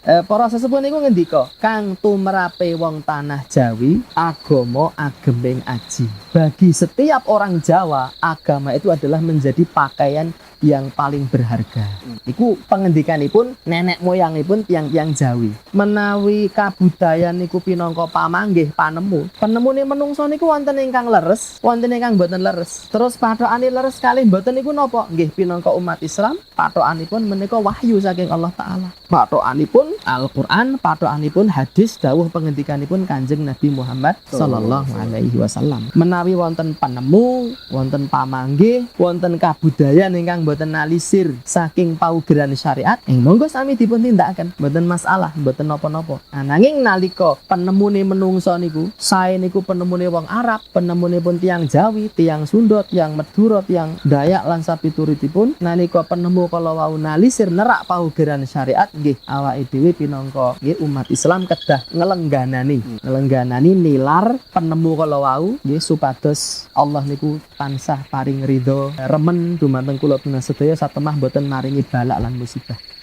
Para sesepuh niku ngendika, kang tumrape wong tanah Jawi, agama ageming aji. Bagi setiap orang Jawa, agama itu adalah menjadi pakaian yang paling berharga. Iku pengendikanipun nenek moyangipun tiang-tiang Jawi. Menawi kabudayan niku pinangka pamanggih panemu. Penemune menungso niku wonten ingkang leres, wonten ingkang boten leres. Terus pathokane leres kalih boten niku napa? Nggih pinangka umat Islam, pathokanipun menika wahyu saking Allah taala. Pathokanipun Al-Qur'an, pathokanipun hadis dawuh pengendikanipun Kanjeng Nabi Muhammad sallallahu alaihi wasallam. Menawi wonten penemu, wonten pamanggih, wonten kabudayan ingkang boten nalisir saking paugeran syariat, monggo sami dipun tindakaken, boten masalah, boten napa-napa. Nanging nalika penemune menungso niku, sae niku penemune wong Arab, penemune pun tiang Jawi, tiang Sunda, tiang Madura, tiang Dayak lan sapituritipun, nalika penemu kala wau nalisir nerak paugeran syariat, nggih awake dhewe pinangka nggih umat Islam kedah ngelengganani nilar penemu kala wau nggih supados Allah niku tansah paring ridho remen dumateng kula sedaya satemah boten maringi balak lan musibah.